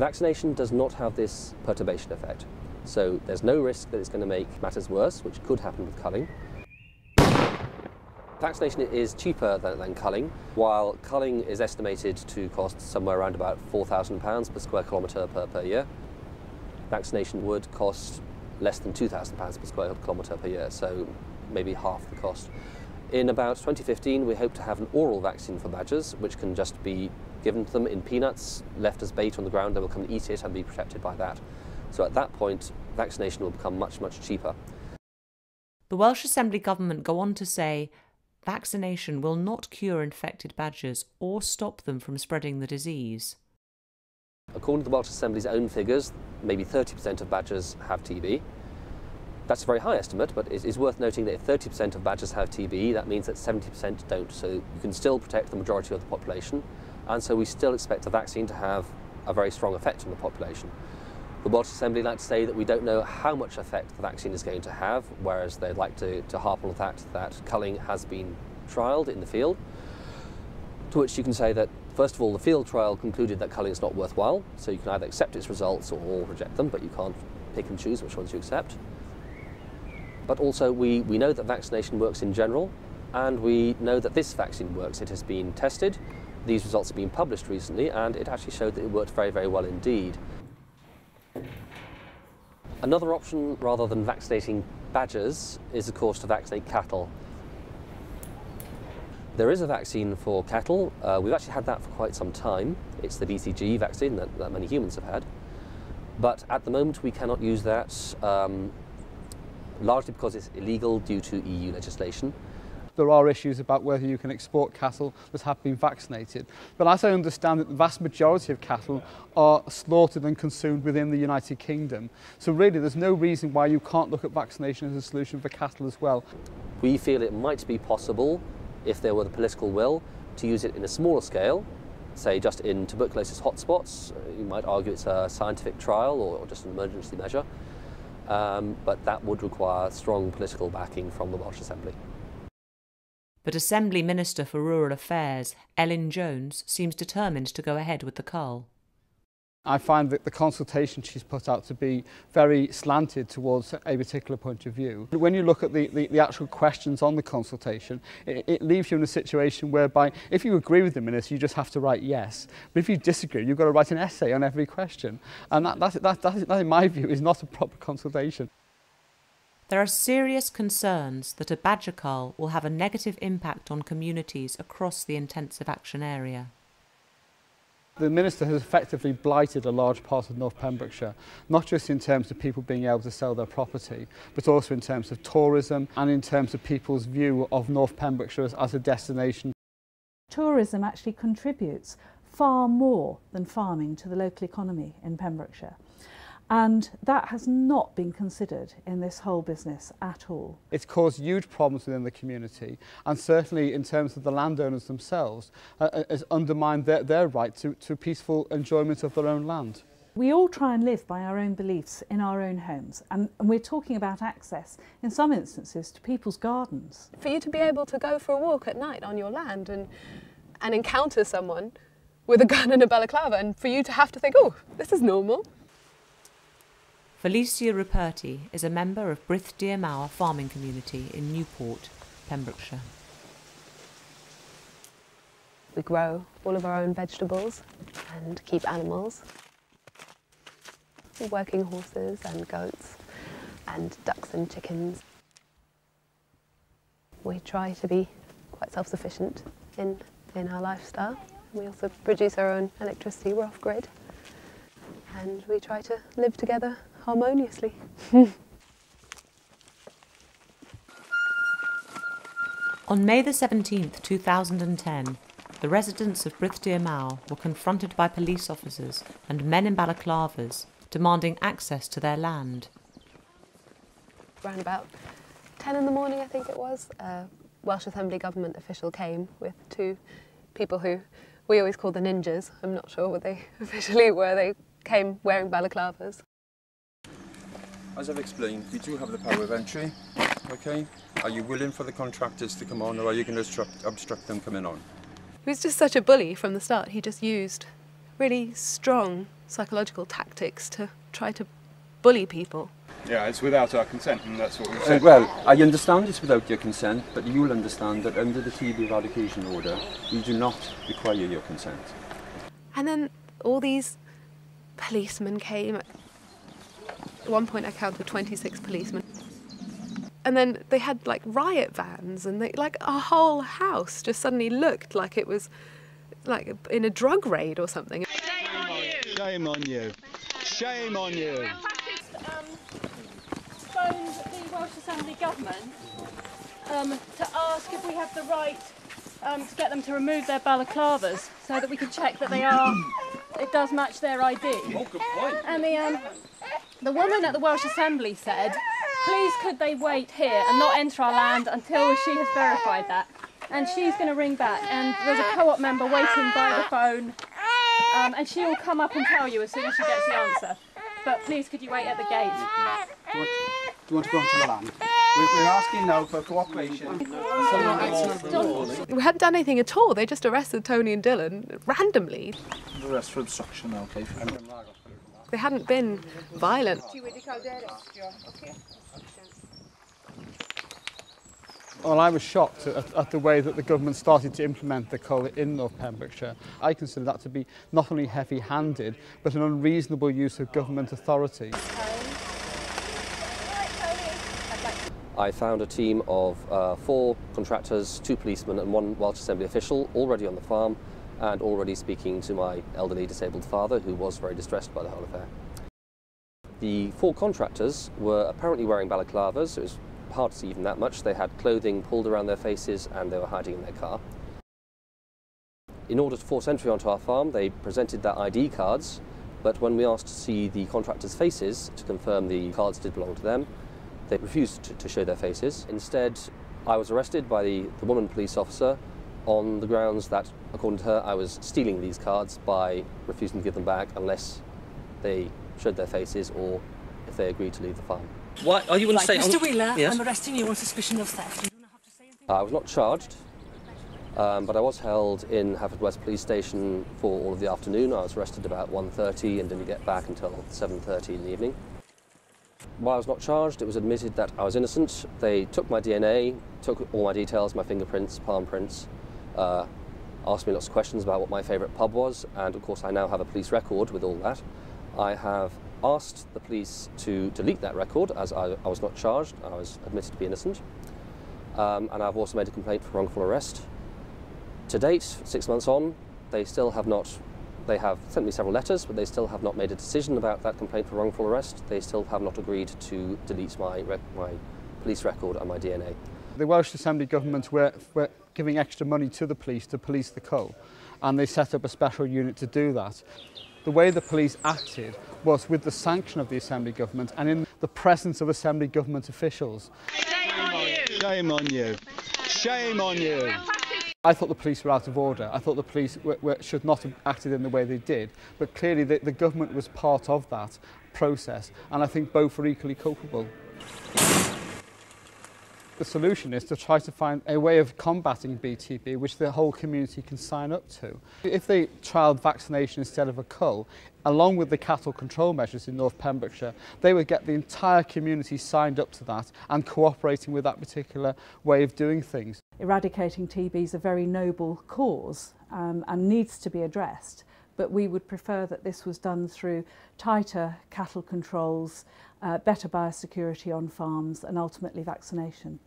Vaccination does not have this perturbation effect, so there's no risk that it's going to make matters worse, which could happen with culling. Vaccination is cheaper than culling. While culling is estimated to cost somewhere around about £4,000 per square kilometre per year, vaccination would cost less than £2,000 per square kilometre per year, so maybe half the cost. In about 2015, we hope to have an oral vaccine for badgers, which can just be given to them in peanuts, left as bait on the ground. They will come and eat it and be protected by that. So at that point, vaccination will become much, much cheaper. The Welsh Assembly Government go on to say vaccination will not cure infected badgers or stop them from spreading the disease. According to the Welsh Assembly's own figures, maybe 30% of badgers have TB. That's a very high estimate, but it is worth noting that if 30% of badgers have TB, that means that 70% don't. So you can still protect the majority of the population, and so we still expect the vaccine to have a very strong effect on the population. The Welsh Assembly like to say that we don't know how much effect the vaccine is going to have, whereas they'd like to harp on the fact that culling has been trialled in the field, to which you can say that, first of all, the field trial concluded that culling is not worthwhile, so you can either accept its results or reject them, but you can't pick and choose which ones you accept. But also we know that vaccination works in general, and we know that this vaccine works. It has been tested, these results have been published recently, and it actually showed that it worked very, very well indeed. Another option, rather than vaccinating badgers, is of course to vaccinate cattle. There is a vaccine for cattle. We've actually had that for quite some time. It's the BCG vaccine that many humans have had. But at the moment we cannot use that, largely because it's illegal due to EU legislation. There are issues about whether you can export cattle that have been vaccinated. But as I understand it, the vast majority of cattle are slaughtered and consumed within the United Kingdom. So really there's no reason why you can't look at vaccination as a solution for cattle as well. We feel it might be possible, if there were the political will, to use it in a smaller scale, say just in tuberculosis hotspots. You might argue it's a scientific trial or just an emergency measure, but that would require strong political backing from the Welsh Assembly. But Assembly Minister for Rural Affairs, Elin Jones, seems determined to go ahead with the cull. I find that the consultation she's put out to be very slanted towards a particular point of view. When you look at the actual questions on the consultation, it leaves you in a situation whereby if you agree with the minister, you just have to write yes. But if you disagree, you've got to write an essay on every question. And that in my view, is not a proper consultation. There are serious concerns that a badger cull will have a negative impact on communities across the intensive action area. The Minister has effectively blighted a large part of North Pembrokeshire, not just in terms of people being able to sell their property, but also in terms of tourism and in terms of people's view of North Pembrokeshire as a destination. Tourism actually contributes far more than farming to the local economy in Pembrokeshire. And that has not been considered in this whole business at all. It's caused huge problems within the community, and certainly in terms of the landowners themselves, has undermined their right to peaceful enjoyment of their own land. We all try and live by our own beliefs in our own homes, and we're talking about access, in some instances, to people's gardens. For you to be able to go for a walk at night on your land and encounter someone with a gun and a balaclava, and for you to have to think, oh, this is normal. Felicia Ruperti is a member of Brith Deer Mawr farming community in Newport, Pembrokeshire. We grow all of our own vegetables and keep animals. Working horses and goats and ducks and chickens. We try to be quite self-sufficient in our lifestyle. We also produce our own electricity, we're off-grid. And we try to live together harmoniously. On May the 17th, 2010, the residents of Brith Deer Mawr were confronted by police officers and men in balaclavas demanding access to their land. Around about 10 in the morning, I think it was, a Welsh Assembly Government official came with two people who we always call the ninjas. I'm not sure what they officially were. They came wearing balaclavas. As I've explained, we do have the power of entry, okay? Are you willing for the contractors to come on, or are you going to obstruct them coming on? He was just such a bully from the start. He just used really strong psychological tactics to try to bully people. Yeah, it's without our consent, and that's what we've said. Well, I understand it's without your consent, but you'll understand that under the TB eradication order, we do not require your consent. And then all these policemen came. At one point I counted 26 policemen. And then they had like riot vans, and they, like our whole house just suddenly looked like it was like in a drug raid or something. Shame on you. Shame on you. Phoned the Welsh Assembly Government to ask if we have the right to get them to remove their balaclavas so that we can check that it does match their ID. Oh, good point. And the woman at the Welsh Assembly said, please could they wait here and not enter our land until she has verified that. And she's going to ring back, and there's a co-op member waiting by the phone, and she will come up and tell you as soon as she gets the answer. But please could you wait at the gate? Do you want to go onto the land? We're asking now for cooperation. We hadn't done anything at all. They just arrested Tony and Dylan randomly. Arrest for obstruction, okay. They hadn't been violent. Well, I was shocked at the way that the government started to implement the Cull in North Pembrokeshire. I consider that to be not only heavy-handed, but an unreasonable use of government authority. I found a team of 4 contractors, 2 policemen and 1 Welsh Assembly official already on the farm and already speaking to my elderly disabled father, who was very distressed by the whole affair. The 4 contractors were apparently wearing balaclavas. It was hard to see even that much. They had clothing pulled around their faces and they were hiding in their car. In order to force entry onto our farm, they presented their ID cards, but when we asked to see the contractors' faces to confirm the cards did belong to them, they refused to show their faces. Instead, I was arrested by the woman police officer on the grounds that, according to her, I was stealing these cards by refusing to give them back unless they showed their faces or if they agreed to leave the farm. What are you going to say? Mr. Wheeler, yes? I'm arresting you on suspicion of theft. You do not have to say anything. I was not charged, but I was held in Haverfordwest Police Station for all of the afternoon. I was arrested about 1:30 and didn't get back until 7:30 in the evening. While I was not charged, it was admitted that I was innocent. They took my DNA, took all my details, my fingerprints, palm prints, asked me lots of questions about what my favourite pub was, and of course I now have a police record with all that. I have asked the police to delete that record as I was not charged. I was admitted to be innocent. And I've also made a complaint for wrongful arrest. To date, 6 months on, they still have not, they have sent me several letters, but they still have not made a decision about that complaint for wrongful arrest. They still have not agreed to delete my police record and my DNA. The Welsh Assembly Government were giving extra money to the police to police the Cull, and they set up a special unit to do that. The way the police acted was with the sanction of the Assembly Government and in the presence of Assembly Government officials. Shame on you. Shame on you. I thought the police were out of order. I thought the police should not have acted in the way they did, but clearly the government was part of that process, and I think both are equally culpable. The solution is to try to find a way of combating BTB which the whole community can sign up to. If they trialled vaccination instead of a Cull, along with the cattle control measures in North Pembrokeshire, they would get the entire community signed up to that and cooperating with that particular way of doing things. Eradicating TB is a very noble cause and needs to be addressed, but we would prefer that this was done through tighter cattle controls, better biosecurity on farms and ultimately vaccination.